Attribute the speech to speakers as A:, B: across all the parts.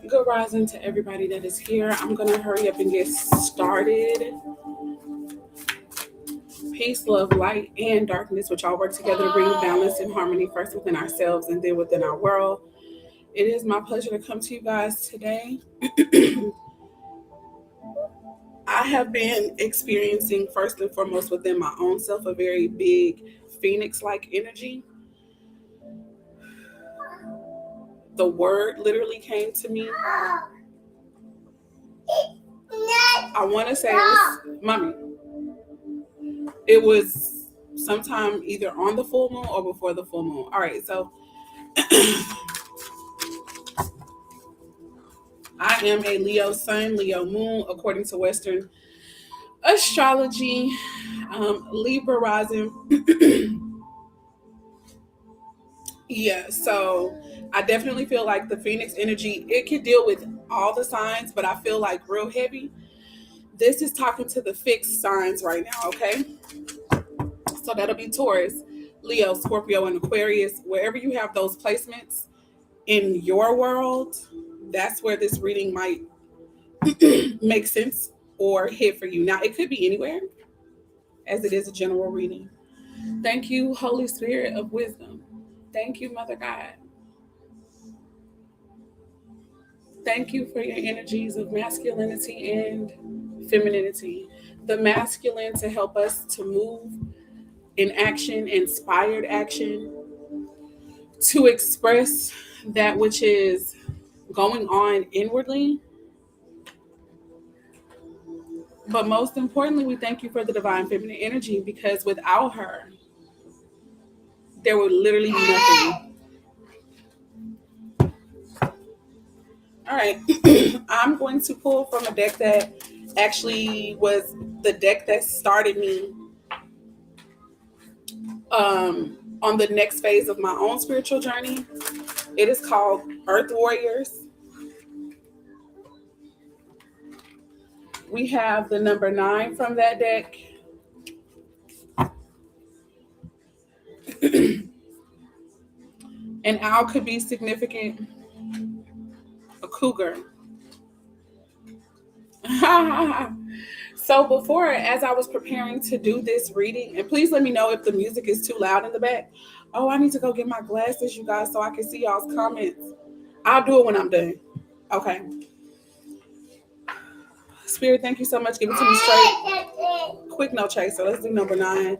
A: Good rising to everybody that is here. I'm going to hurry up and get started. Peace, love, light, and darkness, which all work together to bring balance and harmony first within ourselves and then within our world. It is my pleasure to come to you guys today. I have been experiencing, first and foremost, within my own self, a very big Phoenix like energy. The word literally came to me. I want to say it was, mommy, it was sometime either on the full moon or before the full moon. All right, so I am a Leo sun, Leo moon, according to Western astrology, Libra rising. Yeah, so I definitely feel like the Phoenix energy, it can deal with all the signs, but I feel like real heavy. This is talking to the fixed signs right now, okay? So that'll be Taurus, Leo, Scorpio, and Aquarius. Wherever you have those placements in your world, that's where this reading might make sense or hit for you. Now, it could be anywhere, as it is a general reading. Thank you, Holy Spirit of wisdom. Thank you, Mother God. Thank you for your energies of masculinity and femininity. The masculine to help us to move in action, inspired action, to express that which is going on inwardly. But most importantly, we thank you for the divine feminine energy because without her, there would literally be nothing. All right. I'm going to pull from a deck that actually was the deck that started me on the next phase of my own spiritual journey. It is called Earth Warriors. We have the number 9 from that deck. An owl could be significant. A cougar. So before, as I was preparing to do this reading, and please let me know if the music is too loud in the back. Oh, I need to go get my glasses, you guys, so I can see y'all's comments. I'll do it when I'm done. Okay. Spirit, thank you so much. Give it to me straight. Quick no chaser. Let's do number 9.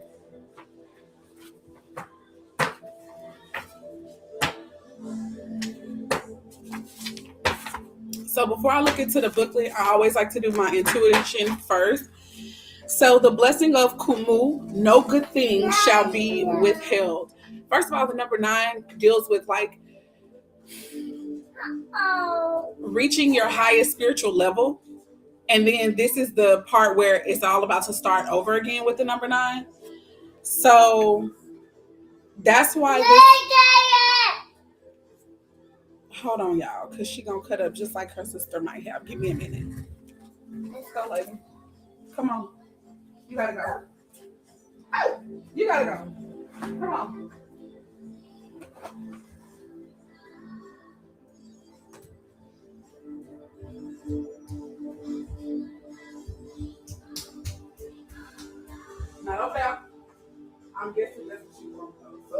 A: So before I look into the booklet, I always like to do my intuition first. So the blessing of Kumu, no good thing shall be withheld. First of all, the number 9 deals with like reaching your highest spiritual level. And then this is the part where it's all about to start over again with the number 9. So that's why hold on, y'all, because she gonna cut up just like her sister might have. Give me a minute. Let's go, lady. Come on. You gotta go. You gotta go. Come on. Not okay. I'm guessing that's what you want. So,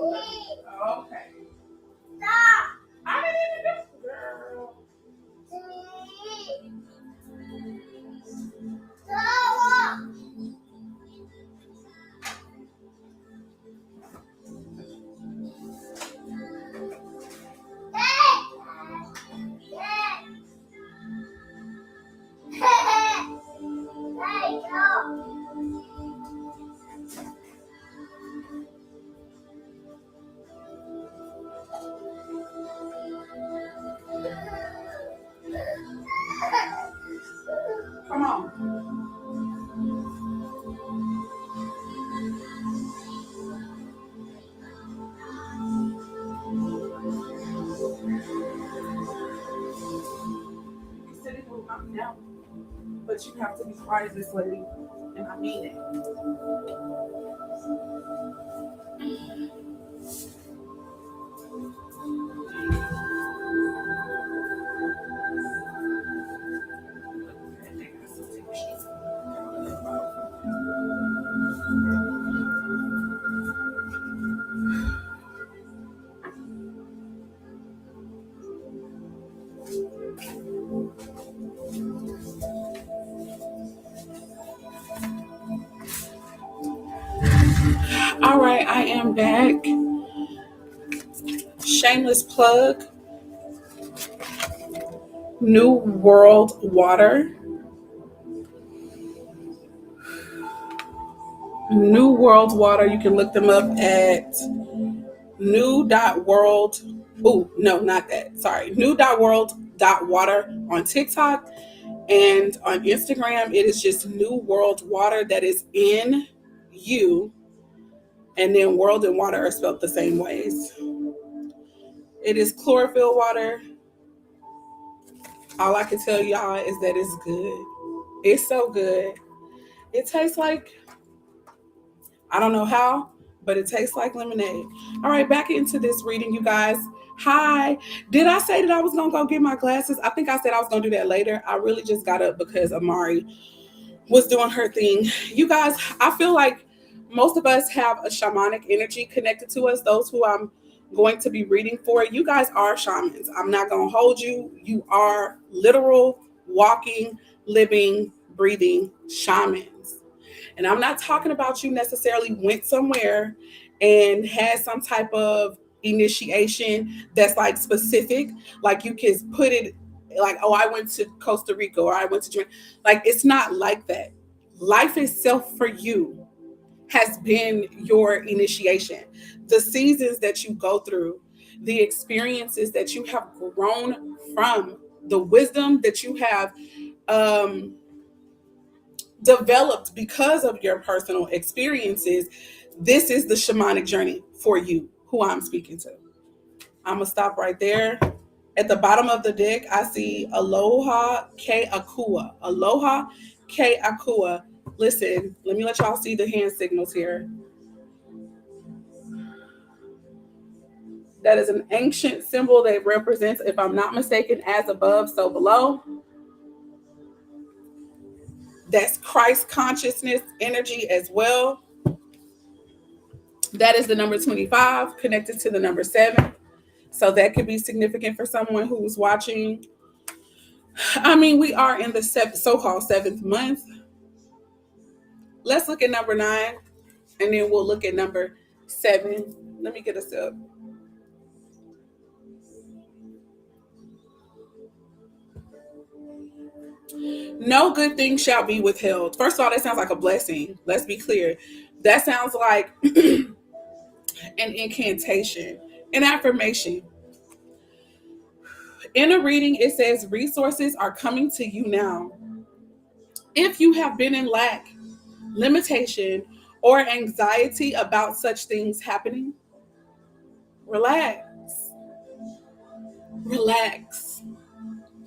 A: okay. Stop. I didn't even do girl. Stop. Come on. You said it will come down, but you have to be quiet, this lady, and I mean it. I am back. Shameless plug. New World Water. New World Water. You can look them up at new.world. Oh, no, not that. Sorry. New.world.water on TikTok, and on Instagram, it is just New World Water. That is in you. And then world and water are spelled the same ways. It is chlorophyll water. All I can tell y'all is that it's good. It's so good. It tastes like, I don't know how, but it tastes like lemonade. All right, back into this reading, you guys. Hi. Did I say that I was going to go get my glasses? I think I said I was going to do that later. I really just got up because Amari was doing her thing. You guys, I feel like most of us have a shamanic energy connected to us. Those who I'm going to be reading for, you guys are shamans. I'm not going to hold you. You are literal, walking, living, breathing shamans. And I'm not talking about you necessarily went somewhere and had some type of initiation that's like specific. Like you can put it like, oh, I went to Costa Rica or I went to Jamaica. Like it's not like that. Life itself for you has been your initiation. The seasons that you go through, the experiences that you have grown from, the wisdom that you have developed because of your personal experiences. This is the shamanic journey for you, who I'm speaking to. I'm going to stop right there. At the bottom of the deck, I see Aloha Ke Akua. Aloha Ke Akua. Listen, let me let y'all see the hand signals here. That is an ancient symbol that represents, if I'm not mistaken, as above, so below. That's Christ consciousness energy as well. That is the number 25 connected to the number 7. So that could be significant for someone who's watching. I mean, we are in the so-called 7th month. Let's look at number 9, and then we'll look at number 7. Let me get us up. No good thing shall be withheld. First of all, that sounds like a blessing. Let's be clear. That sounds like an incantation, an affirmation. In a reading, it says resources are coming to you now. If you have been in lack, limitation, or anxiety about such things happening, relax. Relax.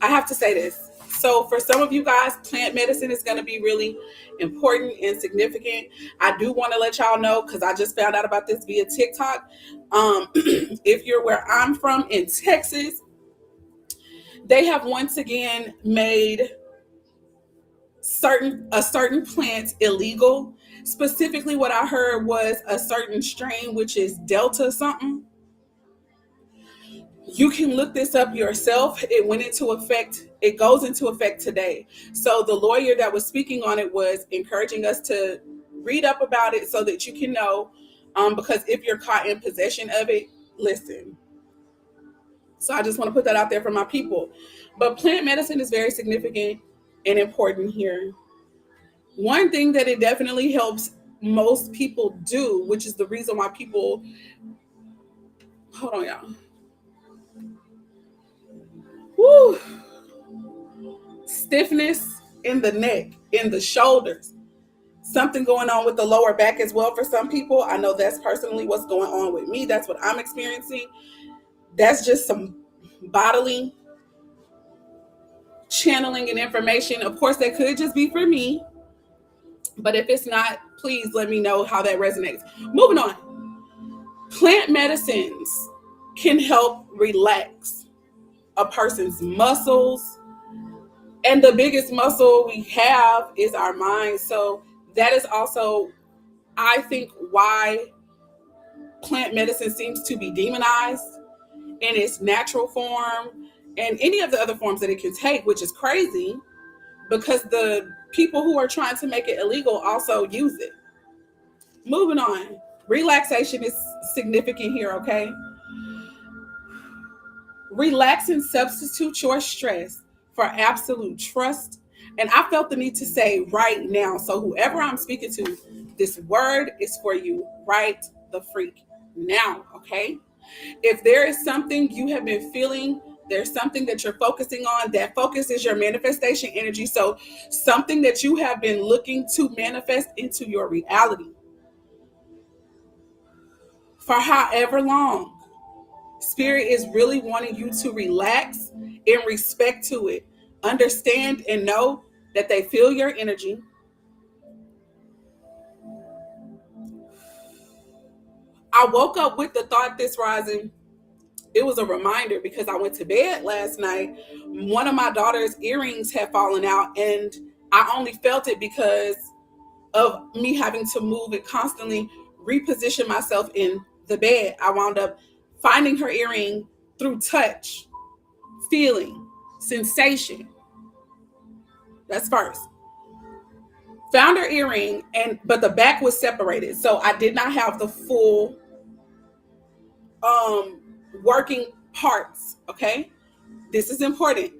A: I have to say this. So for some of you guys, plant medicine is going to be really important and significant. I do want to let y'all know, because I just found out about this via TikTok. If you're where I'm from in Texas, they have once again made certain plants illegal. Specifically, what I heard was a certain strain, which is Delta something. You can look this up yourself. It went into effect. It goes into effect today. So the lawyer that was speaking on it was encouraging us to read up about it so that you can know, because if you're caught in possession of it, listen. So I just want to put that out there for my people. But plant medicine is very significant and important here. One thing that it definitely helps most people do, which is the reason why people, hold on, y'all. Woo. Stiffness in the neck, in the shoulders. Something going on with the lower back as well for some people. I know that's personally what's going on with me. That's what I'm experiencing. That's just some bodily channeling and information. Of course, that could just be for me. But if it's not, please let me know how that resonates. Moving on. Plant medicines can help relax a person's muscles. And the biggest muscle we have is our mind. So that is also, I think, why plant medicine seems to be demonized in its natural form and any of the other forms that it can take, which is crazy because the people who are trying to make it illegal also use it. Moving on. Relaxation is significant here, okay? Relax and substitute your stress for absolute trust. And I felt the need to say right now. So, whoever I'm speaking to, this word is for you right the freak now, okay? If there is something you have been feeling, there's something that you're focusing on, that focus is your manifestation energy. So, something that you have been looking to manifest into your reality for however long. Spirit is really wanting you to relax in respect to it. Understand and know that they feel your energy. I woke up with the thought this rising. It was a reminder because I went to bed last night. One of my daughter's earrings had fallen out, and I only felt it because of me having to move and constantly reposition myself in the bed. I wound up finding her earring through touch, feeling, sensation. That's first. Found her earring, and but the back was separated, so I did not have the full um working parts. Okay, this is important.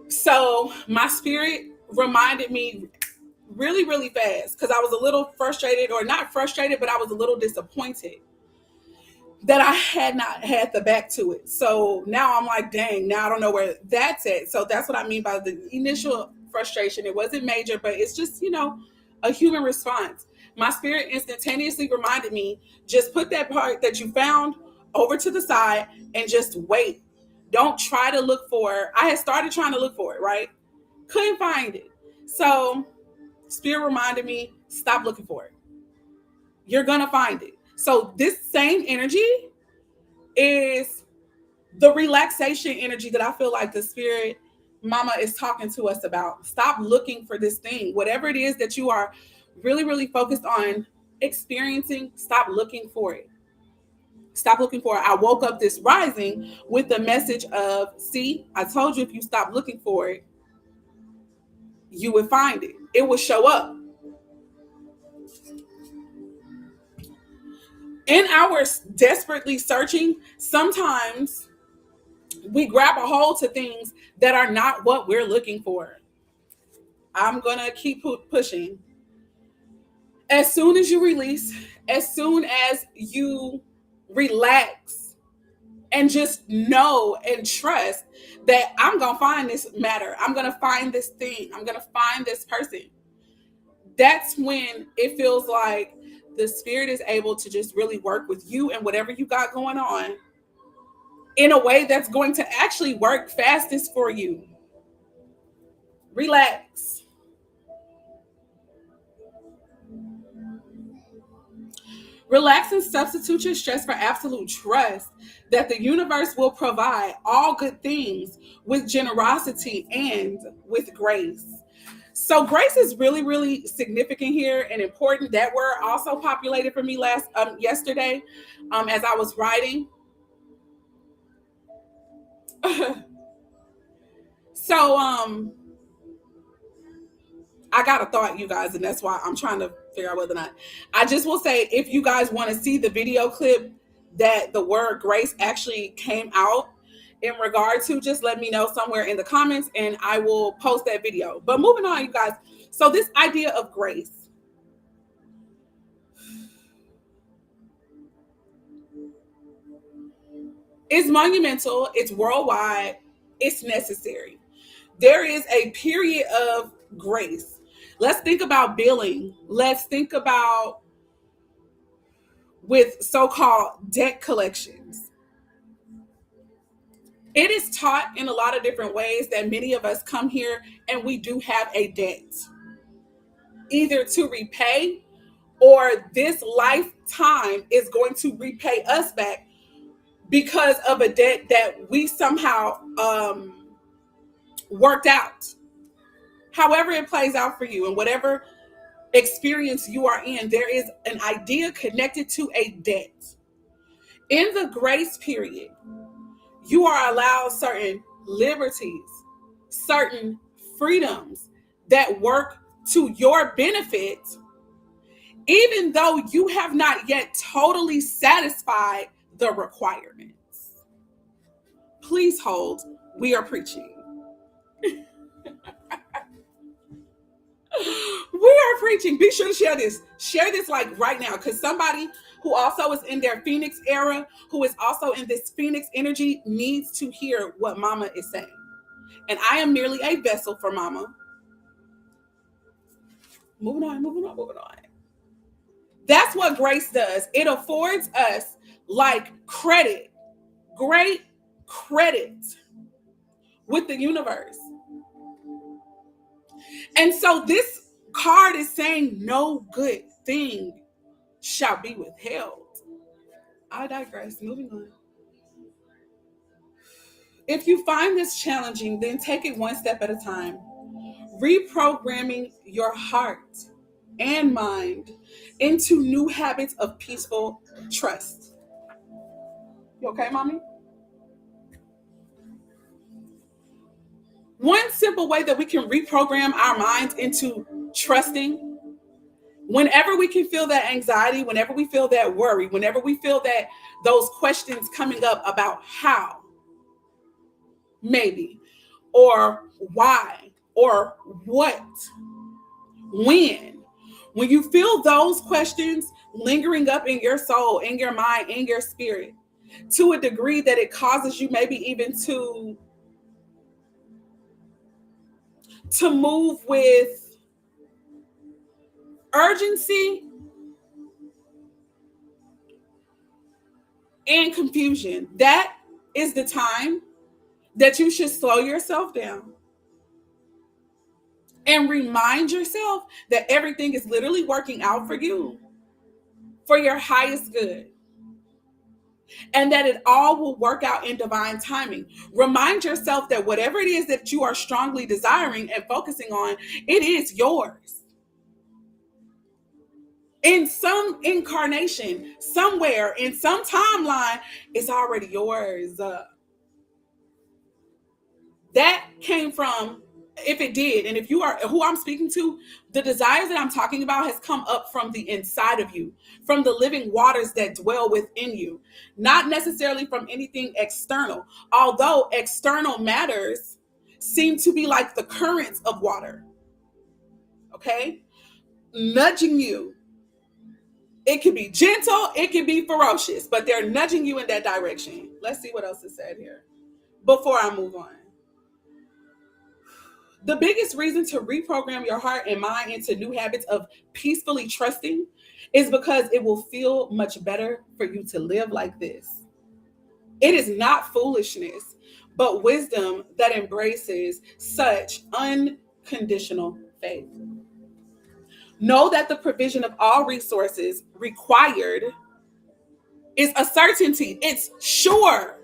A: So my spirit reminded me really, really fast because I was a little frustrated, or not frustrated, but I was a little disappointed that I had not had the back to it. So now I'm like, dang, now I don't know where that's at. So that's what I mean by the initial frustration. It wasn't major, but it's just, a human response. My spirit instantaneously reminded me, just put that part that you found over to the side and just wait. Don't try to look for it. I had started trying to look for it, right? Couldn't find it. So spirit reminded me, stop looking for it. You're going to find it. So this same energy is the relaxation energy that I feel like the spirit mama is talking to us about. Stop looking for this thing. Whatever it is that you are really, really focused on experiencing, stop looking for it. Stop looking for it. I woke up this rising with the message of, see, I told you if you stop looking for it, you would find it. It would show up. In our desperately searching, sometimes we grab a hold to things that are not what we're looking for. I'm going to keep pushing. As soon as you release, as soon as you relax and just know and trust that I'm going to find this matter, I'm going to find this thing, I'm going to find this person, that's when it feels like the spirit is able to just really work with you and whatever you got going on in a way that's going to actually work fastest for you. Relax. Relax and substitute your stress for absolute trust that the universe will provide all good things with generosity and with grace. So grace is really, really significant here and important. That word also populated for me yesterday as I was writing. So I got a thought, you guys, and that's why I'm trying to figure out whether or not. I just will say, if you guys want to see the video clip that the word grace actually came out in regard to, just let me know somewhere in the comments and I will post that video. But moving on, you guys. So this idea of grace. It's monumental, it's worldwide, it's necessary. There is a period of grace. Let's think about billing. Let's think about with so-called debt collections. It is taught in a lot of different ways that many of us come here and we do have a debt, either to repay or this lifetime is going to repay us back because of a debt that we somehow worked out. However it plays out for you and whatever experience you are in, there is an idea connected to a debt. In the grace period, you are allowed certain liberties, certain freedoms that work to your benefit even though you have not yet totally satisfied the requirements. Please hold. We are preaching. We are preaching. Be sure to share this. Share this like right now, because somebody who also is in their Phoenix era, who is also in this Phoenix energy, needs to hear what Mama is saying. And I am merely a vessel for Mama. Moving on, moving on, moving on. That's what grace does. It affords us like credit, great credit with the universe. And so this card is saying no good thing shall be withheld. I digress. Moving on. If you find this challenging, then take it one step at a time. Reprogramming your heart and mind into new habits of peaceful trust. You okay, mommy? One simple way that we can reprogram our minds into trusting, whenever we can feel that anxiety, whenever we feel that worry, whenever we feel that those questions coming up about how, maybe, or why, or what, when you feel those questions lingering up in your soul, in your mind, in your spirit, to a degree that it causes you maybe even to move with urgency and confusion, that is the time that you should slow yourself down and remind yourself that everything is literally working out for you, for your highest good, and that it all will work out in divine timing. Remind yourself that whatever it is that you are strongly desiring and focusing on, it is yours. In some incarnation, somewhere, in some timeline, it's already yours. That came from, if it did, and if you are who I'm speaking to, the desires that I'm talking about has come up from the inside of you, from the living waters that dwell within you, not necessarily from anything external, although external matters seem to be like the currents of water, okay? Nudging you. It can be gentle, it can be ferocious, but they're nudging you in that direction. Let's see what else is said here before I move on. The biggest reason to reprogram your heart and mind into new habits of peacefully trusting is because it will feel much better for you to live like this. It is not foolishness, but wisdom that embraces such unconditional faith. Know that the provision of all resources required is a certainty. It's sure.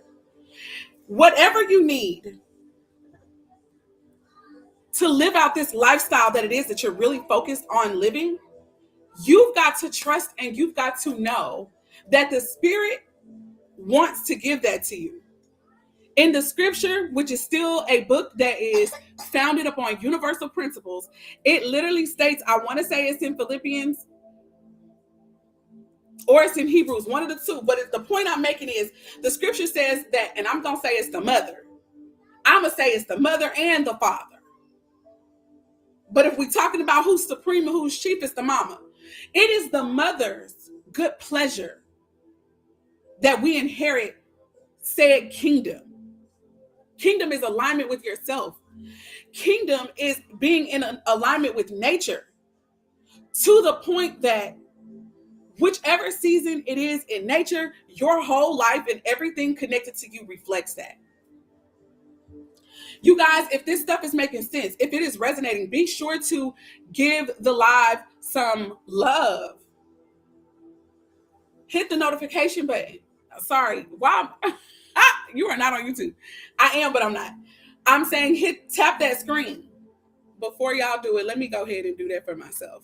A: Whatever you need to live out this lifestyle that it is that you're really focused on living, you've got to trust and you've got to know that the Spirit wants to give that to you. In the scripture, which is still a book that is founded upon universal principles, it literally states, I want to say it's in Philippians or it's in Hebrews, one of the two. But the point I'm making is the scripture says that, and I'm going to say it's the mother. I'm going to say it's the mother and the father. But if we're talking about who's supreme and who's chief, it's the mama. It is the mother's good pleasure that we inherit said kingdom. Kingdom is alignment with yourself. Kingdom is being in an alignment with nature to the point that whichever season it is in nature, your whole life and everything connected to you reflects that. You guys, if this stuff is making sense, if it is resonating, be sure to give the live some love. Hit the notification button. Sorry, wow. You are not on YouTube. I am, but I'm not. I'm saying tap that screen. Before y'all do it, let me go ahead and do that for myself.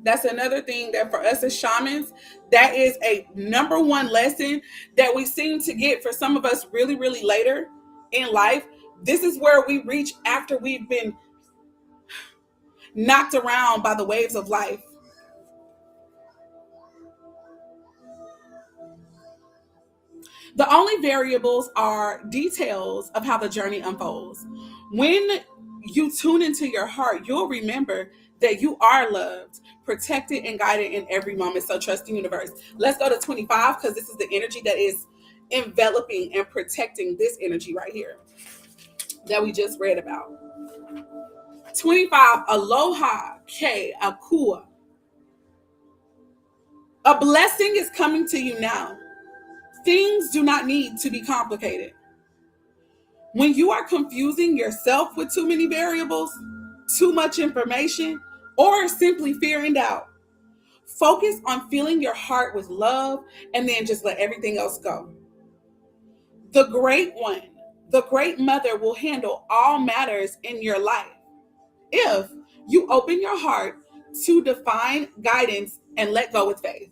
A: That's another thing that for us as shamans, that is a number one lesson that we seem to get for some of us really, really later in life. This is where we reach after we've been knocked around by the waves of life. The only variables are details of how the journey unfolds. When you tune into your heart, you'll remember that you are loved, protected, and guided in every moment. So trust the universe. Let's go to 25 because this is the energy that is enveloping and protecting this energy right here that we just read about. 25, aloha, ke, akua. A blessing is coming to you now. Things do not need to be complicated. When you are confusing yourself with too many variables, too much information, or simply fear and doubt, focus on filling your heart with love and then just let everything else go. The great one, the great mother will handle all matters in your life if you open your heart to divine guidance and let go with faith.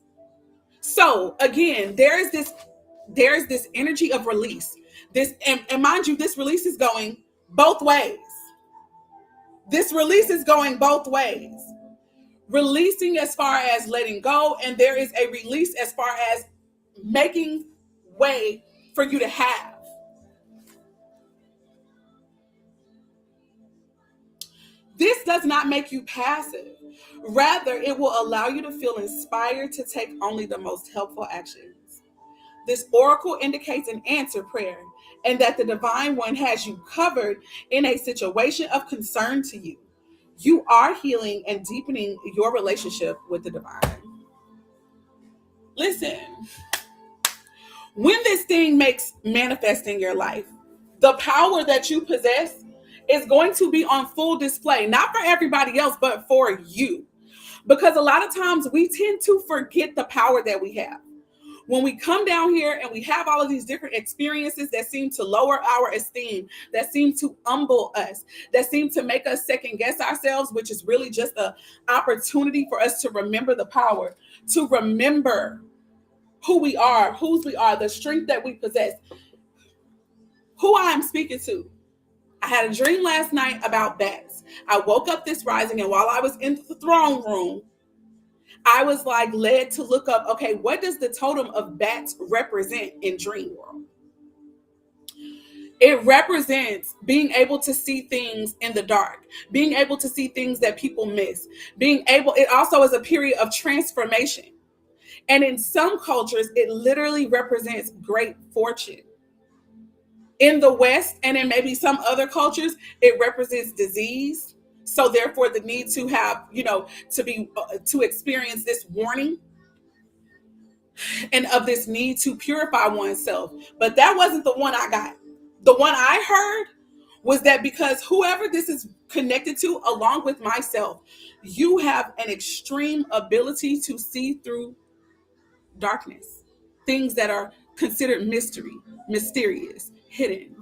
A: So again, there's this energy of release. This and mind you, this release is going both ways. This release is going both ways. Releasing as far as letting go, and there is a release as far as making way for you to have. This does not make you passive. Rather, it will allow you to feel inspired to take only the most helpful actions. This oracle indicates an answer prayer and that the divine one has you covered in a situation of concern to you. You are healing and deepening your relationship with the divine. Listen, when this thing makes manifest in your life, the power that you possess is going to be on full display, not for everybody else, but for you. Because a lot of times we tend to forget the power that we have. When we come down here and we have all of these different experiences that seem to lower our esteem, that seem to humble us, that seem to make us second guess ourselves, which is really just an opportunity for us to remember the power, to remember who we are, whose we are, the strength that we possess, who I am speaking to. I had a dream last night about bats. I woke up this rising, and while I was in the throne room, I was like led to look up, okay, what does the totem of bats represent in dream world? It represents being able to see things in the dark, being able to see things that people miss, it also is a period of transformation. And in some cultures, it literally represents great fortune. In the West and in maybe some other cultures, it represents disease. So therefore the need to have, to experience this warning and of this need to purify oneself. But that wasn't the one I got. The one I heard was that because whoever this is connected to, along with myself, you have an extreme ability to see through darkness, things that are considered mysterious, hidden.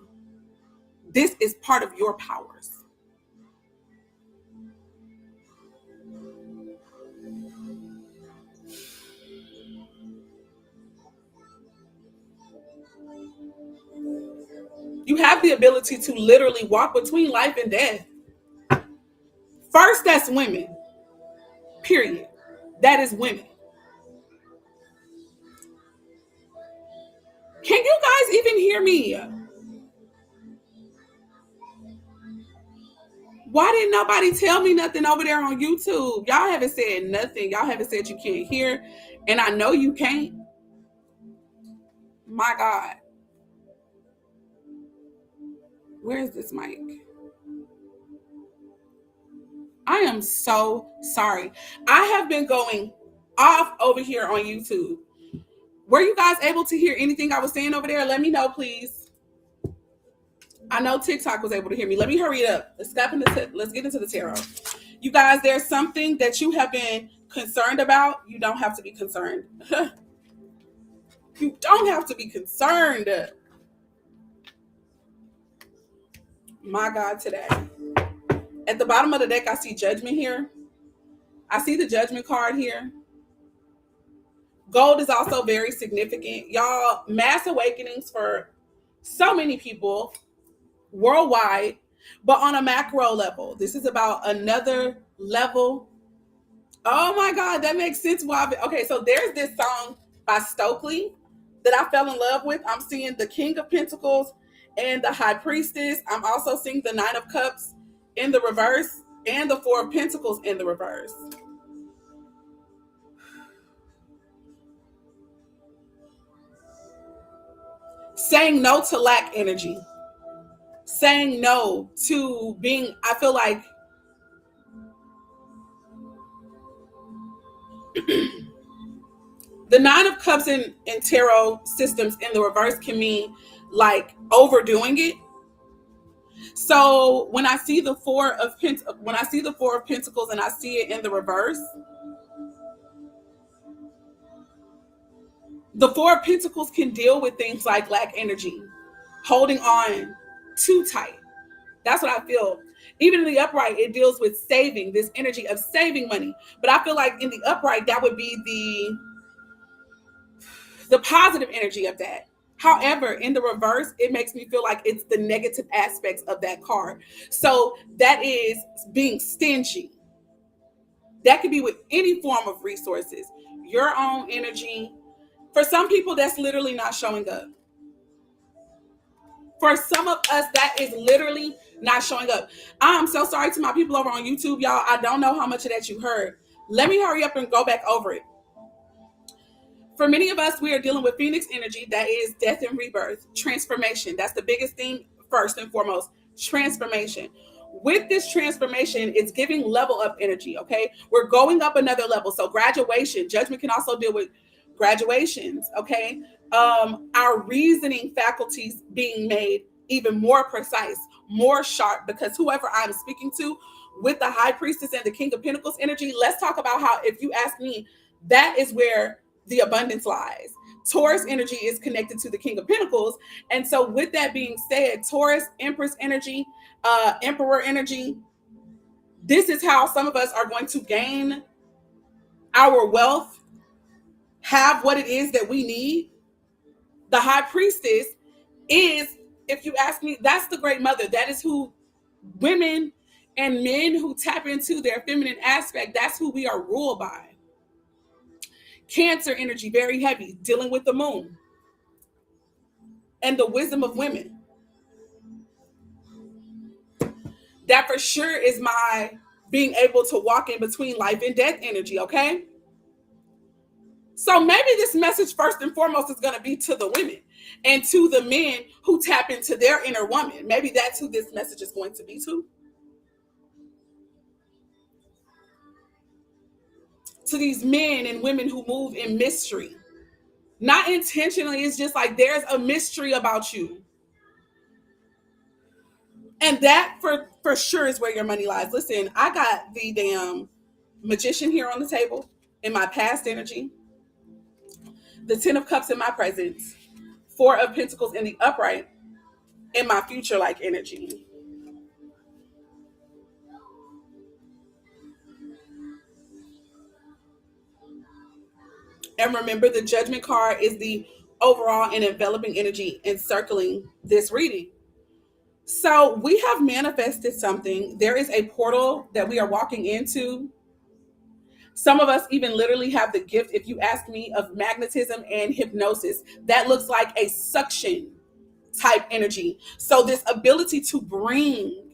A: This is part of your powers. You have the ability to literally walk between life and death. First, that's women. Period. That is women. Can you guys even hear me? Why didn't nobody tell me nothing over there on YouTube? Y'all haven't said nothing. Y'all haven't said you can't hear. And I know you can't. My God. Where's this mic? I am so sorry. I have been going off over here on YouTube. Were you guys able to hear anything I was saying over there? Let me know, please. I know TikTok was able to hear me. Let me hurry it up. Let's get into the tarot. You guys, there's something that you have been concerned about. You don't have to be concerned. You don't have to be concerned. My God, today. At the bottom of the deck, I see judgment here. I see the judgment card here. Gold is also very significant. Y'all, mass awakenings for so many people worldwide, but on a macro level. This is about another level. Oh my God, that makes sense. Okay, so there's this song by Stokely that I fell in love with. I'm seeing the King of Pentacles and the High Priestess. I'm also seeing the Nine of Cups in the reverse and the Four of Pentacles in the reverse. Saying no to lack energy. Saying no to being, I feel like the Nine of Cups in tarot systems in the reverse can mean like overdoing it. So when I see the when I see the Four of Pentacles and I see it in the reverse, the Four of Pentacles can deal with things like lack energy, holding on too tight. That's what I feel. Even in the upright, it deals with saving, this energy of saving money. But I feel like in the upright, that would be the positive energy of that. However, in the reverse, it makes me feel like it's the negative aspects of that card. So that is being stingy. That could be with any form of resources, your own energy. For some people, that's literally not showing up. For some of us, that is literally not showing up. I'm so sorry to my people over on YouTube, y'all. I don't know how much of that you heard. Let me hurry up and go back over it. For many of us, we are dealing with Phoenix energy. That is death and rebirth, transformation. That's the biggest thing, first and foremost, transformation. With this transformation, it's giving level up energy, okay? We're going up another level. So graduation, judgment can also deal with graduations, okay? Our reasoning faculties being made even more precise, more sharp, because whoever I'm speaking to with the High Priestess and the King of Pentacles energy, let's talk about how, if you ask me, that is where the abundance lies. Taurus energy is connected to the King of Pentacles. And so with that being said, Taurus, Empress energy, Emperor energy, this is how some of us are going to gain our wealth, have what it is that we need. The High Priestess is, if you ask me, that's the Great Mother. That is who women and men who tap into their feminine aspect, that's who we are ruled by. Cancer energy, very heavy, dealing with the moon and the wisdom of women. That for sure is my being able to walk in between life and death energy, okay? So maybe this message first and foremost is going to be to the women and to the men who tap into their inner woman. Maybe that's who this message is going to be to. To these men and women who move in mystery. Not intentionally, it's just like there's a mystery about you. And that for sure is where your money lies. Listen, I got the damn Magician here on the table in my past energy, the Ten of Cups in my presence, Four of Pentacles in the upright in my future like energy. And remember, the Judgment card is the overall and enveloping energy encircling this reading. So we have manifested something. There is a portal that we are walking into. Some of us even literally have the gift, if you ask me, of magnetism and hypnosis. That looks like a suction type energy. So this ability to bring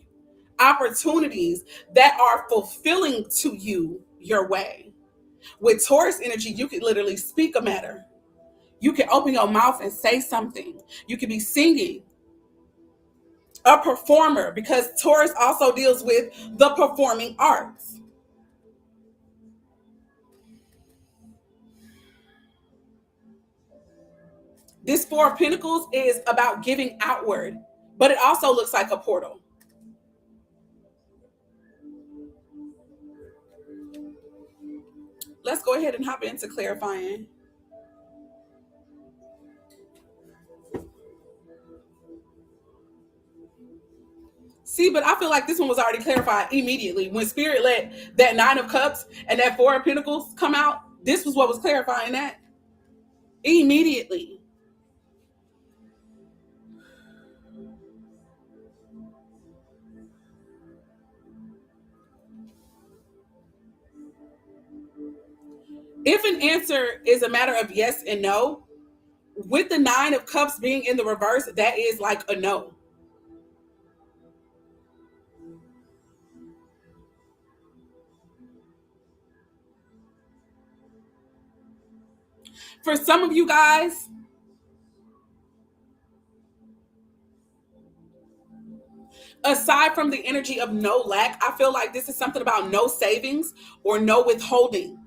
A: opportunities that are fulfilling to you your way. With Taurus energy, you could literally speak a matter. You can open your mouth and say something. You could be singing, a performer, because Taurus also deals with the performing arts. This Four of Pentacles is about giving outward, but it also looks like a portal. Let's go ahead and hop into clarifying. See, but I feel like this one was already clarified immediately. When Spirit let that Nine of Cups and that Four of Pentacles come out, this was what was clarifying that immediately. If an answer is a matter of yes and no, with the Nine of Cups being in the reverse, that is like a no. For some of you guys, aside from the energy of no lack, I feel like this is something about no savings or no withholding.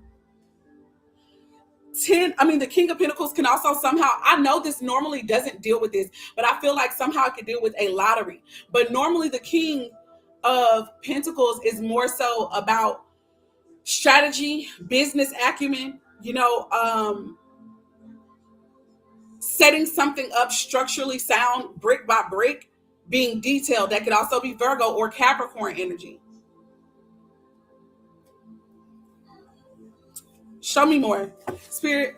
A: The King of Pentacles can also somehow, I know this normally doesn't deal with this, but I feel like somehow it could deal with a lottery. But normally the King of Pentacles is more so about strategy, business acumen, setting something up structurally sound, brick by brick, being detailed. That could also be Virgo or Capricorn energy. Show me more. Spirit,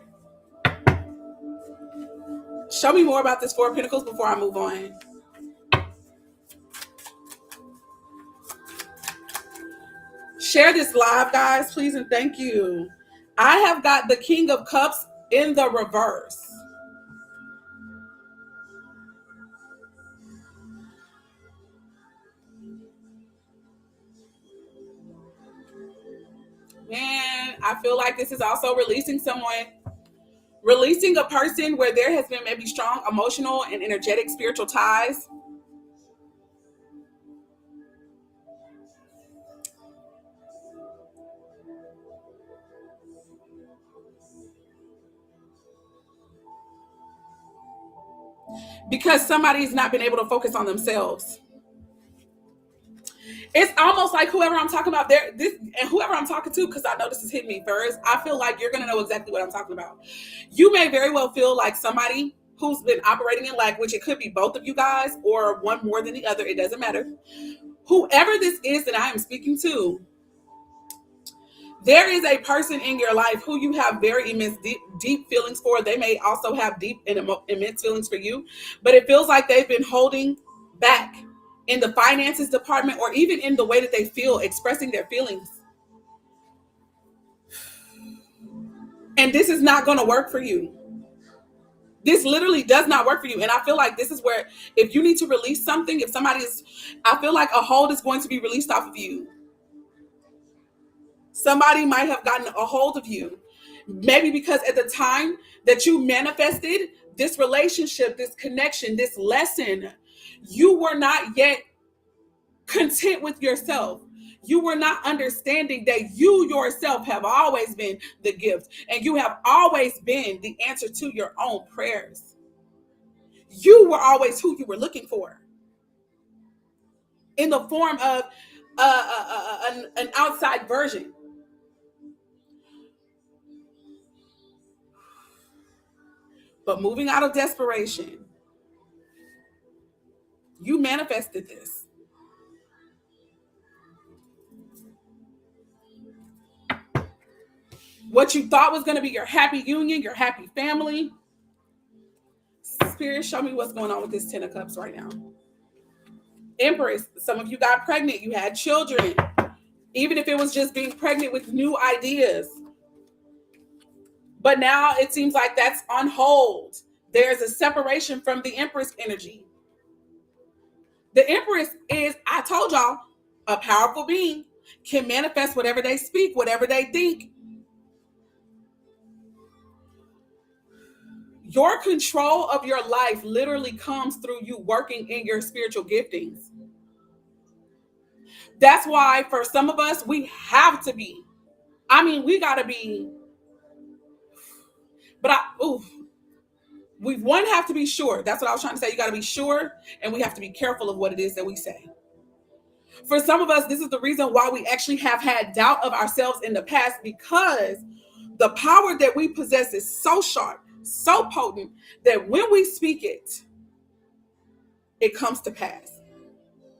A: show me more about this Four of Pentacles before I move on. Share this live, guys, please, and thank you. I have got the King of Cups in the reverse. Man, I feel like this is also releasing someone, releasing a person where there has been maybe strong emotional and energetic spiritual ties. Because somebody's not been able to focus on themselves. It's almost like whoever I'm talking about there, this and whoever I'm talking to, because I know this is hitting me first, I feel like you're gonna know exactly what I'm talking about. You may very well feel like somebody who's been operating in lack, which it could be both of you guys or one more than the other, it doesn't matter. Whoever this is that I am speaking to, there is a person in your life who you have very immense, deep feelings for. They may also have deep and immense feelings for you, but it feels like they've been holding back in the finances department or even in the way that they feel, expressing their feelings. And this is not going to work for you. This literally does not work for you. And I feel like this is where, if you need to release something, if somebody is, I feel like a hold is going to be released off of you. Somebody might have gotten a hold of you. Maybe because at the time that you manifested this relationship, this connection, this lesson, you were not yet content with yourself. You were not understanding that you yourself have always been the gift and you have always been the answer to your own prayers. You were always who you were looking for in the form of an outside version. But moving out of desperation, you manifested this. What you thought was going to be your happy union, your happy family. Spirit, show me what's going on with this Ten of Cups right now. Empress, some of you got pregnant, you had children. Even if it was just being pregnant with new ideas. But now it seems like that's on hold. There's a separation from the Empress energy. The Empress is, I told y'all, a powerful being, can manifest whatever they speak, whatever they think. Your control of your life literally comes through you working in your spiritual giftings. That's why for some of us, we have to be. We got to be. But we have to be sure. That's what I was trying to say. You got to be sure, and we have to be careful of what it is that we say. For some of us, this is the reason why we actually have had doubt of ourselves in the past, because the power that we possess is so sharp, so potent, that when we speak it, it comes to pass.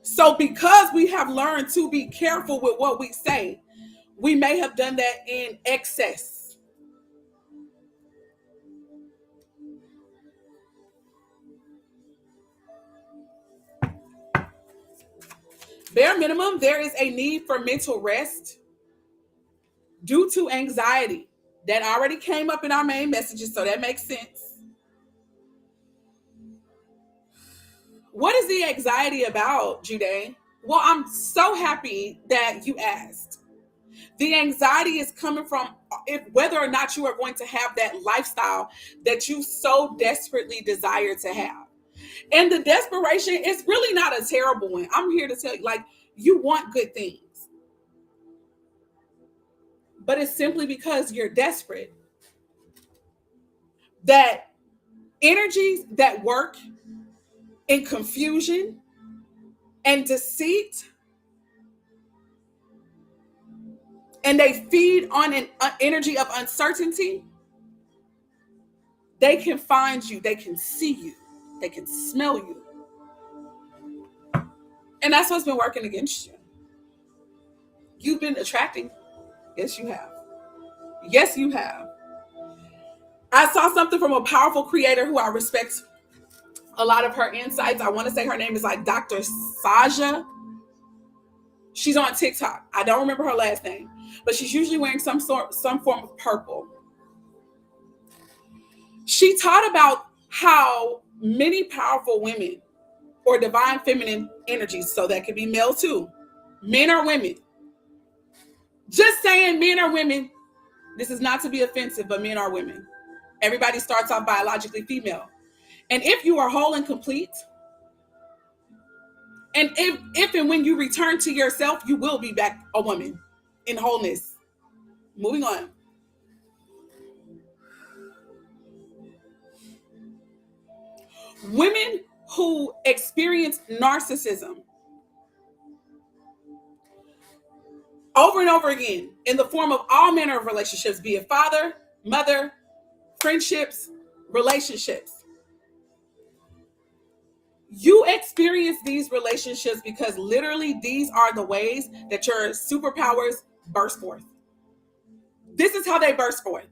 A: So because we have learned to be careful with what we say, we may have done that in excess. Bare minimum, there is a need for mental rest due to anxiety. That already came up in our main messages, so that makes sense. What is the anxiety about, Jude? Well, I'm so happy that you asked. The anxiety is coming from if whether or not you are going to have that lifestyle that you so desperately desire to have. And the desperation is really not a terrible one. I'm here to tell you, like, you want good things, but it's simply because you're desperate that energies that work in confusion and deceit, and they feed on an energy of uncertainty, they can find you, they can see you, they can smell you. And that's what's been working against you. You've been attracting. Yes, you have. Yes, you have. I saw something from a powerful creator who I respect a lot of her insights. I want to say her name is like Dr. Saja. She's on TikTok. I don't remember her last name, but she's usually wearing some form of purple. She taught about how many powerful women or divine feminine energies, so that could be male too, men or women. Just saying men or women. This is not to be offensive, but men are women. Everybody starts off biologically female. And if you are whole and complete, and if and when you return to yourself, you will be back a woman in wholeness. Moving on. Women who experience narcissism over and over again in the form of all manner of relationships, be it father, mother, friendships, relationships. You experience these relationships because literally these are the ways that your superpowers burst forth. This is how they burst forth.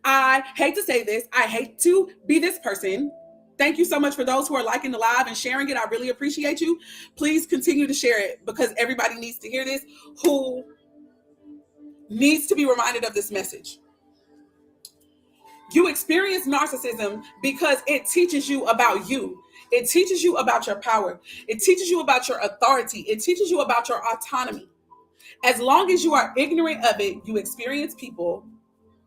A: I hate to say this. I hate to be this person. Thank you so much for those who are liking the live and sharing it. I really appreciate you. Please continue to share it because everybody needs to hear this who needs to be reminded of this message. You experience narcissism because it teaches you about you. It teaches you about your power. It teaches you about your authority. It teaches you about your autonomy. As long as you are ignorant of it, you experience people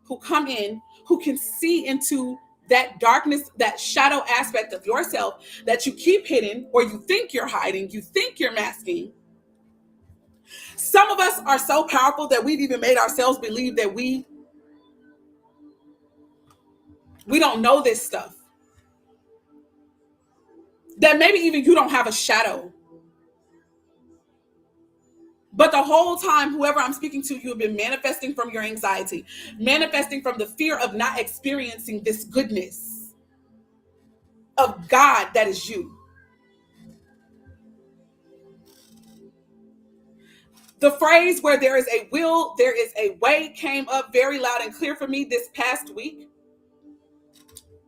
A: who come in who can see into that darkness, that shadow aspect of yourself that you keep hidden, or you think you're hiding, you think you're masking. Some of us are so powerful that we've even made ourselves believe that we don't know this stuff. That maybe even you don't have a shadow. But the whole time, whoever I'm speaking to, you have been manifesting from your anxiety, manifesting from the fear of not experiencing this goodness of God that is you. The phrase where there is a will, there is a way came up very loud and clear for me this past week.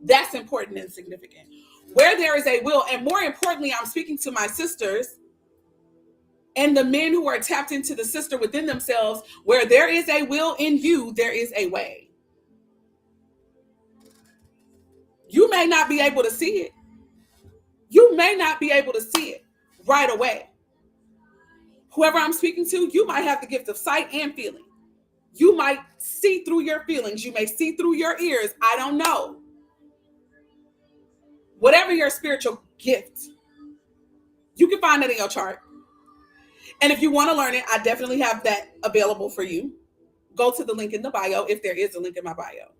A: That's important and significant. Where there is a will, and more importantly, I'm speaking to my sisters and the men who are tapped into the sister within themselves. Where there is a will in you, there is a way. You may not be able to see it. You may not be able to see it right away. Whoever I'm speaking to, you might have the gift of sight and feeling. You might see through your feelings. You may see through your ears. I don't know. Whatever your spiritual gift, you can find that in your chart. And if you want to learn it, I definitely have that available for you. Go to the link in the bio if there is a link in my bio.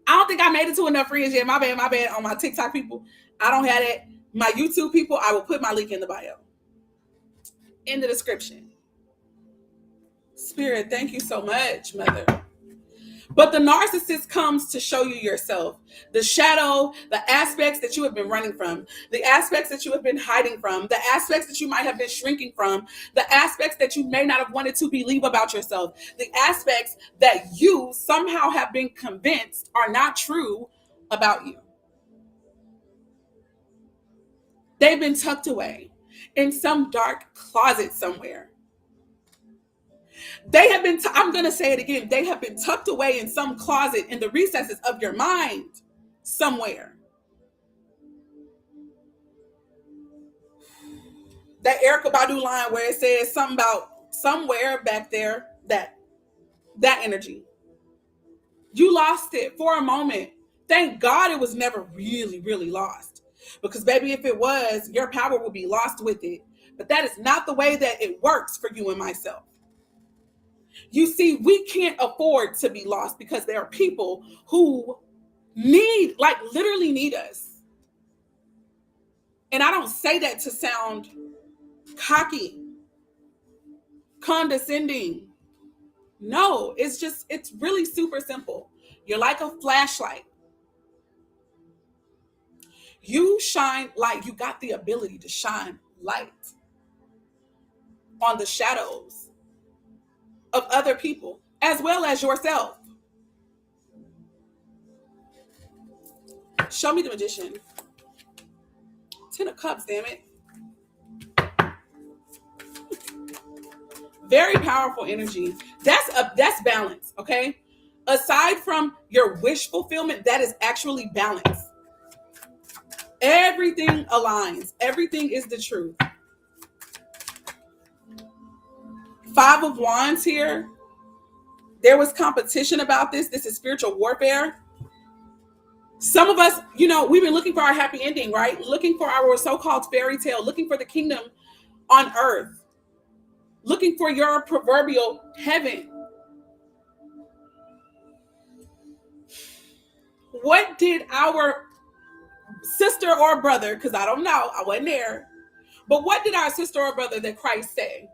A: I don't think I made it to enough friends yet. My bad on my TikTok people. I don't have it. My YouTube people, I will put my link in the bio. In the description. Spirit, thank you so much, Mother. But the narcissist comes to show you yourself, the shadow, the aspects that you have been running from, the aspects that you have been hiding from, the aspects that you might have been shrinking from, the aspects that you may not have wanted to believe about yourself, the aspects that you somehow have been convinced are not true about you. They've been tucked away in some dark closet somewhere. They have been, I'm going to say it again, they have been tucked away in some closet in the recesses of your mind somewhere. That Erica Badu line where it says something about somewhere back there, that energy. You lost it for a moment. Thank God it was never really, really lost. Because, baby, if it was, your power would be lost with it. But that is not the way that it works for you and myself. You see, we can't afford to be lost because there are people who need, like, literally need us. And I don't say that to sound cocky, condescending. No, it's really super simple. You're like a flashlight. You shine light. You got the ability to shine light on the shadows of other people as well as yourself. Show me the Magician. 10 of Cups, damn it. Very powerful energy. That's balance, okay? Aside from your wish fulfillment, that is actually balance. Everything aligns. Everything is the truth. 5 of Wands here. There was competition about this. This is spiritual warfare. Some of us, we've been looking for our happy ending, right? Looking for our so-called fairy tale, looking for the kingdom on earth, looking for your proverbial heaven. What did our sister or brother, because I don't know, I wasn't there, but what did our sister or brother that Christ say?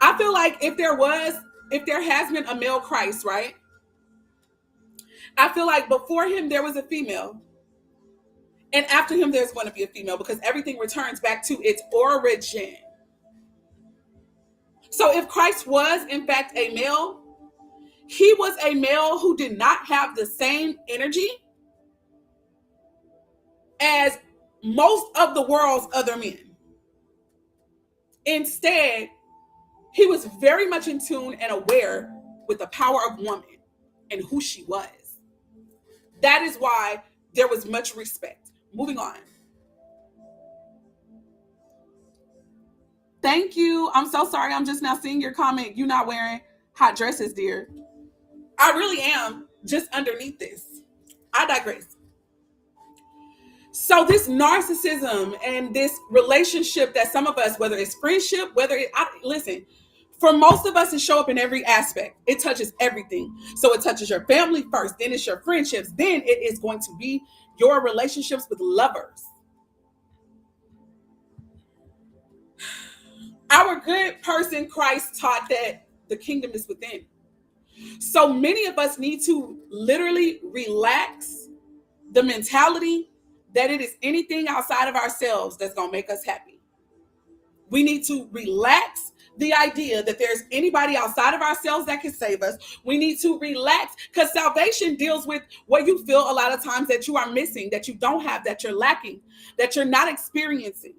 A: I feel like if there has been a male Christ, right? I feel like before him there was a female. And after him there's going to be a female because everything returns back to its origin. So if Christ was in fact a male, he was a male who did not have the same energy as most of the world's other men. Instead, he was very much in tune and aware with the power of woman and who she was. That is why there was much respect. Moving on. Thank you. I'm so sorry. I'm just now seeing your comment. You're not wearing hot dresses, dear. I really am just underneath this. I digress. So this narcissism and this relationship that some of us, whether it's friendship, listen, for most of us, it show up in every aspect. It touches everything. So it touches your family first, then it's your friendships, then it is going to be your relationships with lovers. Our good person, Christ, taught that the kingdom is within. So many of us need to literally relax the mentality that it is anything outside of ourselves that's going to make us happy. We need to relax the idea that there's anybody outside of ourselves that can save us. We need to relax because salvation deals with what you feel a lot of times that you are missing, that you don't have, that you're lacking, that you're not experiencing.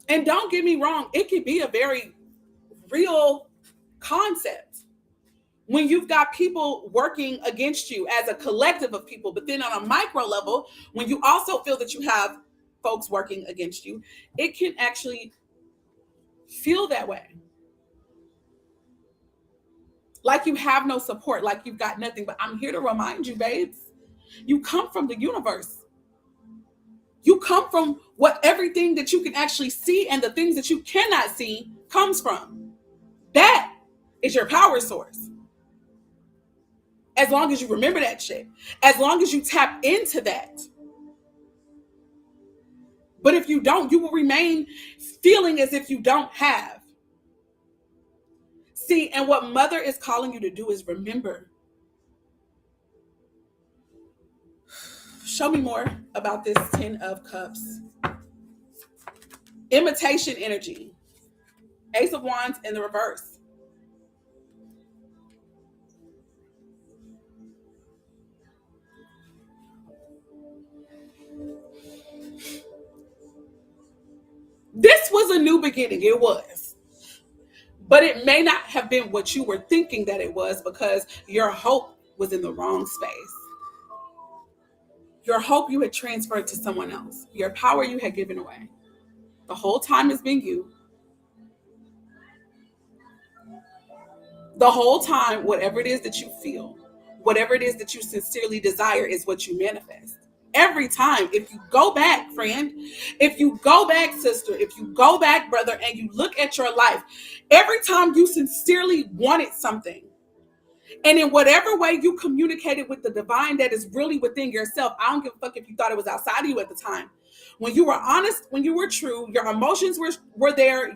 A: And don't get me wrong, it can be a very real concept when you've got people working against you as a collective of people. But then on a micro level, when you also feel that you have folks working against you, it can actually feel that way. Like you have no support, like you've got nothing. But I'm here to remind you, babes, you come from the universe. You come from what everything that you can actually see and the things that you cannot see comes from. That is your power source. As long as you remember that shit. As long as you tap into that. But if you don't, you will remain feeling as if you don't have. See, and what Mother is calling you to do is remember. Show me more about this 10 of Cups. Imitation energy. Ace of Wands in the reverse. This was a beginning, it was. But it may not have been what you were thinking that it was because your hope was in the wrong space. Your hope you had transferred to someone else. Your power you had given away. The whole time has been you. The whole time, whatever it is that you feel, whatever it is that you sincerely desire is what you manifest. Every time, if you go back, friend, if you go back, sister, if you go back, brother, and you look at your life, every time you sincerely wanted something, and in whatever way you communicated with the divine that is really within yourself, I don't give a fuck if you thought it was outside of you at the time. When you were honest, when you were true, your emotions were there,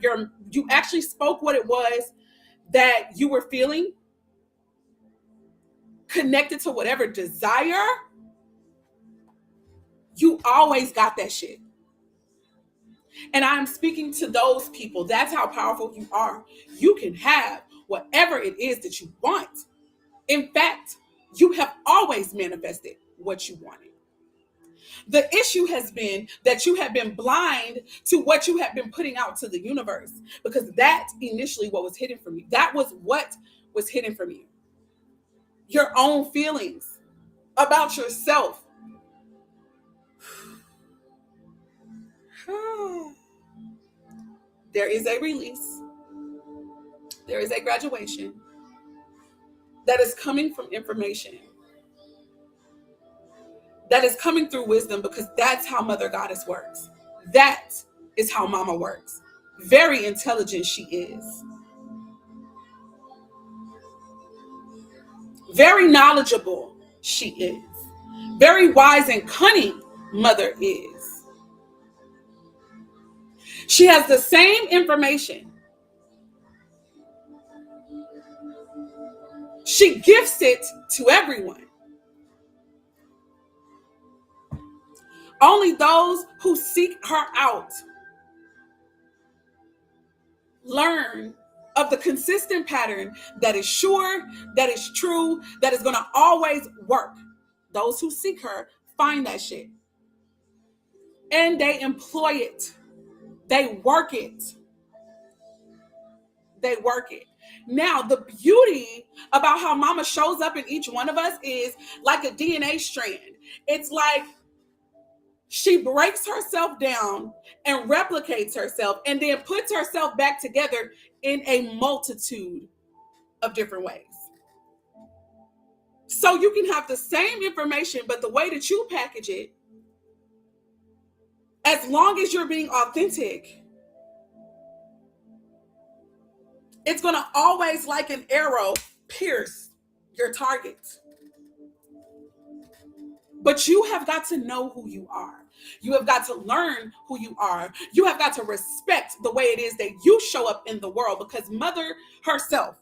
A: you actually spoke what it was that you were feeling, connected to whatever desire, you always got that shit. And I'm speaking to those people. That's how powerful you are. You can have whatever it is that you want. In fact, you have always manifested what you wanted. The issue has been that you have been blind to what you have been putting out to the universe, because that's initially what was hidden from you. That was what was hidden from you. Your own feelings about yourself. There is a release. There is a graduation that is coming from information, that is coming through wisdom, because that's how Mother Goddess works. That is how Mama works. Very intelligent she is. Very knowledgeable she is. Very wise and cunning Mother is. She has the same information. She gifts it to everyone. Only those who seek her out learn of the consistent pattern that is sure, that is true, that is going to always work. Those who seek her find that shit. And they employ it. They work it. They work it. Now, the beauty about how Mama shows up in each one of us is like a DNA strand. It's like she breaks herself down and replicates herself and then puts herself back together in a multitude of different ways. So you can have the same information, but the way that you package it, as long as you're being authentic, it's going to always, like an arrow, pierce your target. But you have got to know who you are. You have got to learn who you are. You have got to respect the way it is that you show up in the world, because Mother herself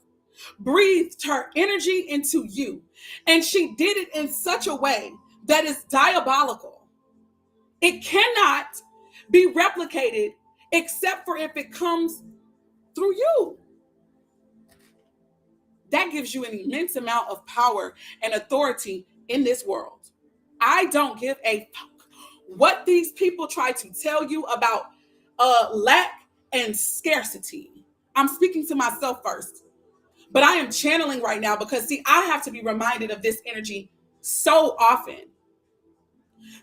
A: breathed her energy into you. And she did it in such a way that is diabolical. It cannot be replicated except for if it comes through you. That gives you an immense amount of power and authority in this world. I don't give a fuck what these people try to tell you about lack and scarcity. I'm speaking to myself first, but I am channeling right now because, see, I have to be reminded of this energy so often.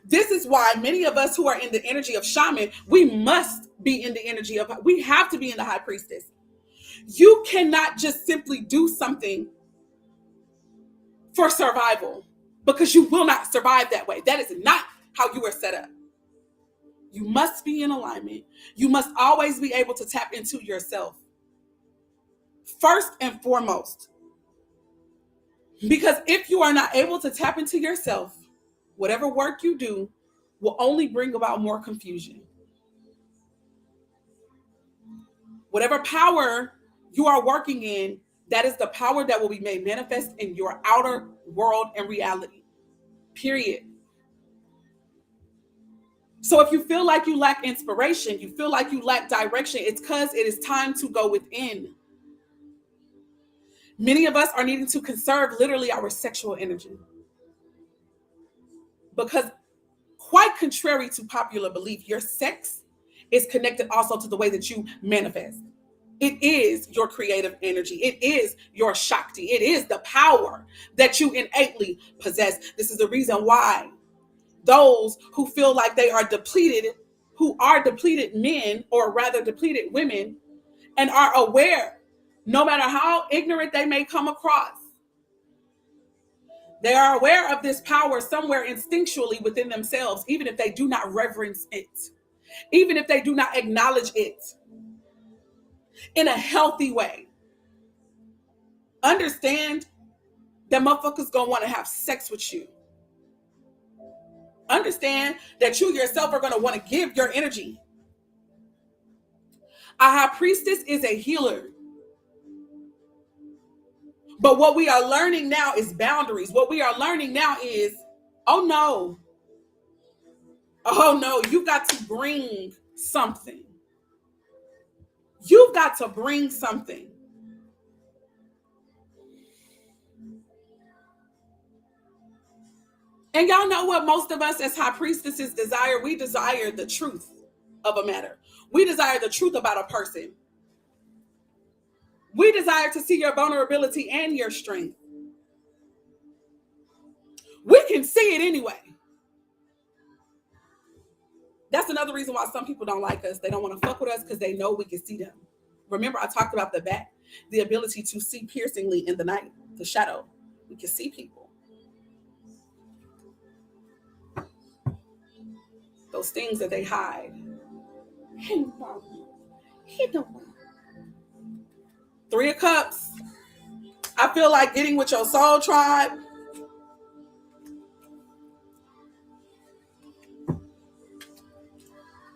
A: This is why many of us who are in the energy of shaman, we must be in the energy of, we have to be in the high priestess. You cannot just simply do something for survival, because you will not survive that way. That is not how you are set up. You must be in alignment. You must always be able to tap into yourself first and foremost. Because if you are not able to tap into yourself, whatever work you do will only bring about more confusion. Whatever power you are working in, that is the power that will be made manifest in your outer world and reality. Period. So if you feel like you lack inspiration, you feel like you lack direction, it's because it is time to go within. Many of us are needing to conserve literally our sexual energy. Because quite contrary to popular belief, your sex is connected also to the way that you manifest. It is your creative energy. It is your Shakti. It is the power that you innately possess. This is the reason why those who feel like they are depleted, who are depleted men, or rather depleted women, and are aware, no matter how ignorant they may come across, they are aware of this power somewhere instinctually within themselves, even if they do not reverence it, even if they do not acknowledge it in a healthy way. Understand that motherfuckers gonna want to have sex with you. Understand that you yourself are gonna want to give your energy. A high priestess is a healer. But what we are learning now is boundaries. What we are learning now is, oh no, oh no, you got to bring something. You've got to bring something. And y'all know what most of us as high priestesses desire? We desire the truth of a matter. We desire the truth about a person. We desire to see your vulnerability and your strength. We can see it anyway. That's another reason why some people don't like us. They don't want to fuck with us because they know we can see them. Remember, I talked about the bat, the ability to see piercingly in the night, the shadow. We can see people. Those things that they hide. Three of Cups. I feel like getting with your soul tribe.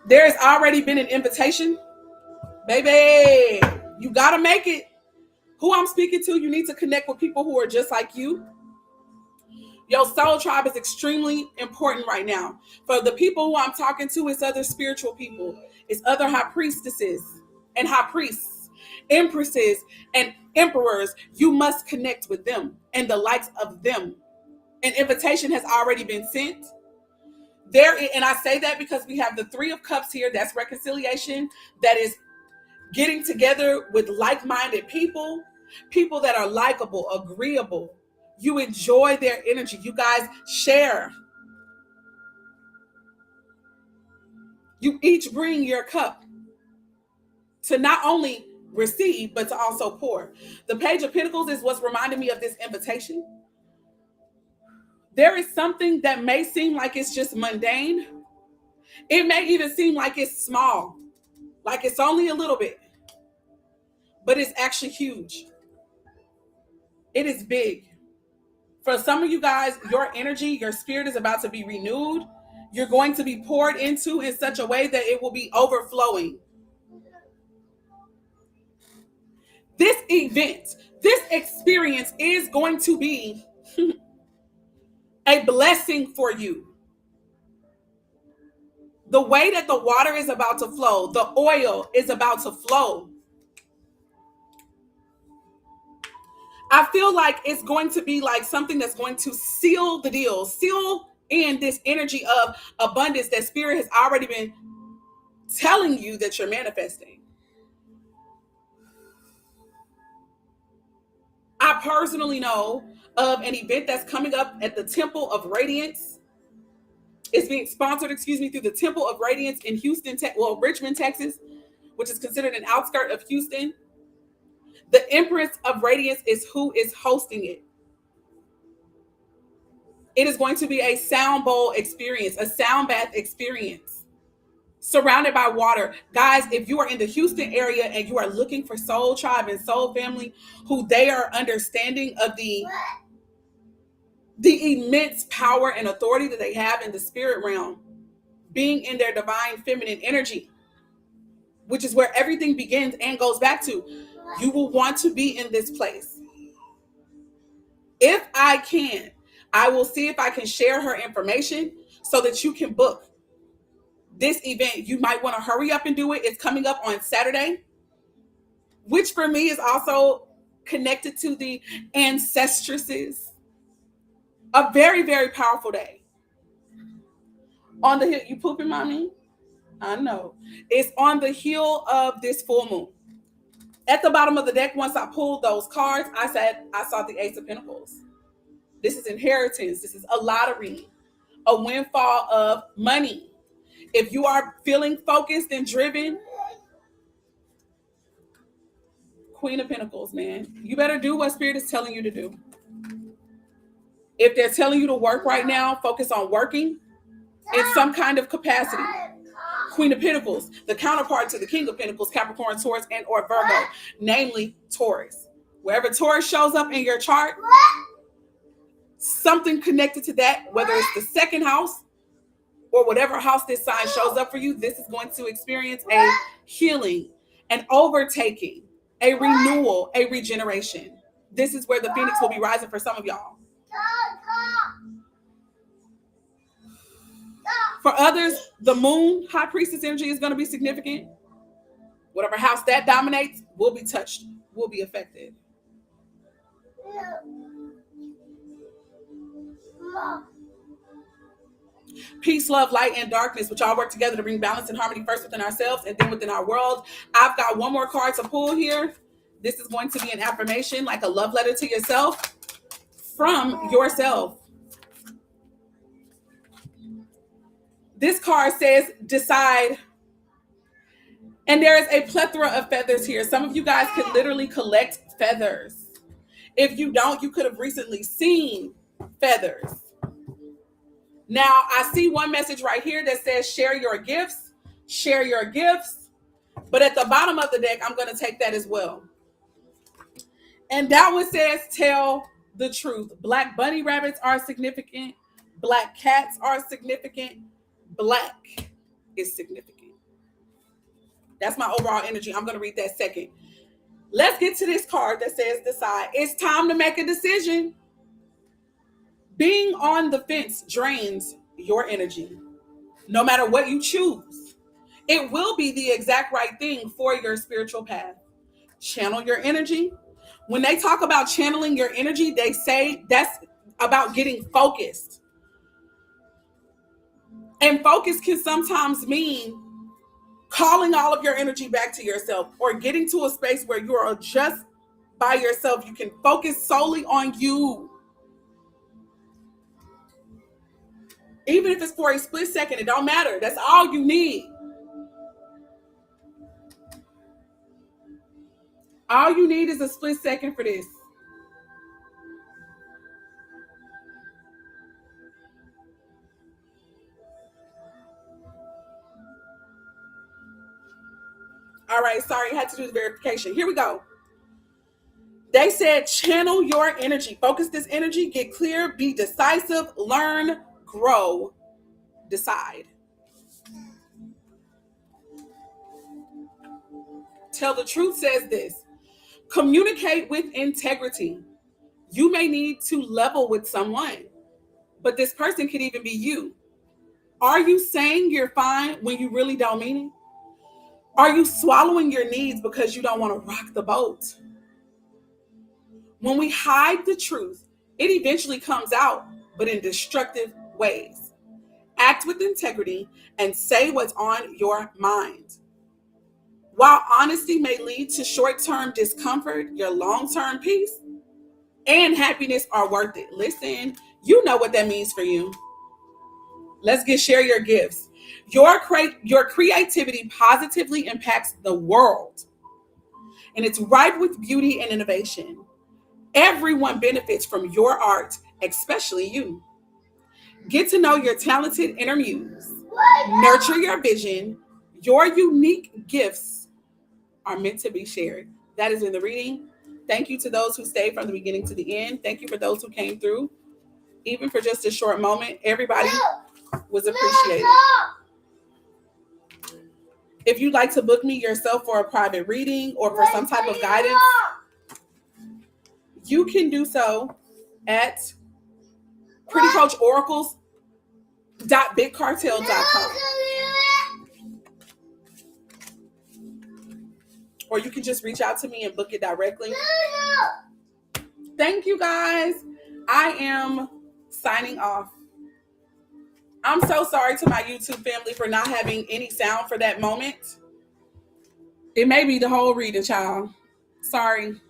A: There's already been an invitation. Baby, you got to make it. Who I'm speaking to, you need to connect with people who are just like you. Your soul tribe is extremely important right now. For the people who I'm talking to, it's other spiritual people. It's other high priestesses and high priests, empresses and emperors. You must connect with them and the likes of them. An invitation has already been sent. And I say that because we have the Three of Cups here. That's reconciliation. That is getting together with like-minded people, people that are likable, agreeable. You enjoy their energy. You guys share. You each bring your cup to not only receive, but to also pour. The Page of Pentacles is what's reminding me of this invitation. There is something that may seem like it's just mundane. It may even seem like it's small, like it's only a little bit, but it's actually huge. It is big. For some of you guys, your energy, your spirit is about to be renewed. You're going to be poured into in such a way that it will be overflowing. This event, this experience is going to be a blessing for you. The way that the water is about to flow, the oil is about to flow. I feel like it's going to be like something that's going to seal the deal, seal in this energy of abundance that spirit has already been telling you that you're manifesting. I personally know of an event that's coming up at the Temple of Radiance. It's being sponsored, through the Temple of Radiance in Houston, Richmond, Texas, which is considered an outskirt of Houston. The Empress of Radiance is who is hosting it. It is going to be a sound bowl experience, a sound bath experience, surrounded by water. Guys, if you are in the Houston area and you are looking for soul tribe and soul family, who they are understanding of the immense power and authority that they have in the spirit realm, being in their divine feminine energy, which is where everything begins and goes back to, you will want to be in this place. If I can, I will see if I can share her information so that you can book this event. You might want to hurry up and do it. It's coming up on Saturday, which for me is also connected to the ancestresses. A very, very powerful day. On the hill, you pooping, mommy? I know. It's on the heel of this full moon. At the bottom of the deck, once I pulled those cards, I said I saw the Ace of Pentacles. This is inheritance. This is a lottery, a windfall of money. If you are feeling focused and driven, Queen of Pentacles, man, you better do what Spirit is telling you to do. If they're telling you to work right now, focus on working in some kind of capacity. Queen of Pentacles, the counterpart to the King of Pentacles, Capricorn, Taurus, and or Virgo, namely Taurus. Wherever Taurus shows up in your chart, something connected to that, whether it's the second house or whatever house this sign shows up for you, this is going to experience a healing, an overtaking, a renewal, a regeneration. This is where the Phoenix will be rising for some of y'all. For others, the moon, high priestess energy is going to be significant. Whatever house that dominates will be touched, will be affected. Peace, love, light, and darkness, which all work together to bring balance and harmony first within ourselves and then within our world. I've got one more card to pull here. This is going to be an affirmation, like a love letter to yourself from yourself. This card says, decide. And there is a plethora of feathers here. Some of you guys could literally collect feathers. If you don't, you could have recently seen feathers. Now, I see one message right here that says, share your gifts, share your gifts. But at the bottom of the deck, I'm going to take that as well. And that one says, tell the truth. Black bunny rabbits are significant. Black cats are significant. Black is significant. That's my overall energy. I'm going to read that second. Let's get to this card that says decide. It's time to make a decision. Being on the fence drains your energy. No matter what you choose, it will be the exact right thing for your spiritual path. Channel your energy. When they talk about channeling your energy, they say that's about getting focused. And focus can sometimes mean calling all of your energy back to yourself or getting to a space where you are just by yourself. You can focus solely on you. Even if it's for a split second, it don't matter. That's all you need. All you need is a split second for this. All right, sorry, I had to do the verification. Here we go. They said channel your energy. Focus this energy. Get clear. Be decisive. Learn. Grow. Decide. Tell the truth says this. Communicate with integrity. You may need to level with someone, but this person could even be you. Are you saying you're fine when you really don't mean it? Are you swallowing your needs because you don't want to rock the boat? When we hide the truth, it eventually comes out, but in destructive ways. Act with integrity and say what's on your mind. While honesty may lead to short-term discomfort, your long-term peace and happiness are worth it. Listen, you know what that means for you. Let's share your gifts. Your creativity positively impacts the world, and it's ripe with beauty and innovation. Everyone benefits from your art, especially you. Get to know your talented inner muse. Nurture your vision. Your unique gifts are meant to be shared. That is in the reading. Thank you to those who stayed from the beginning to the end. Thank you for those who came through, even for just a short moment. Everybody was appreciated. If you'd like to book me yourself for a private reading or for some type of guidance, you can do so at prettycoachoracles.bigcartel.com. Or you can just reach out to me and book it directly. Thank you guys. I am signing off. I'm so sorry to my YouTube family for not having any sound for that moment. It may be the whole reading, child. Sorry.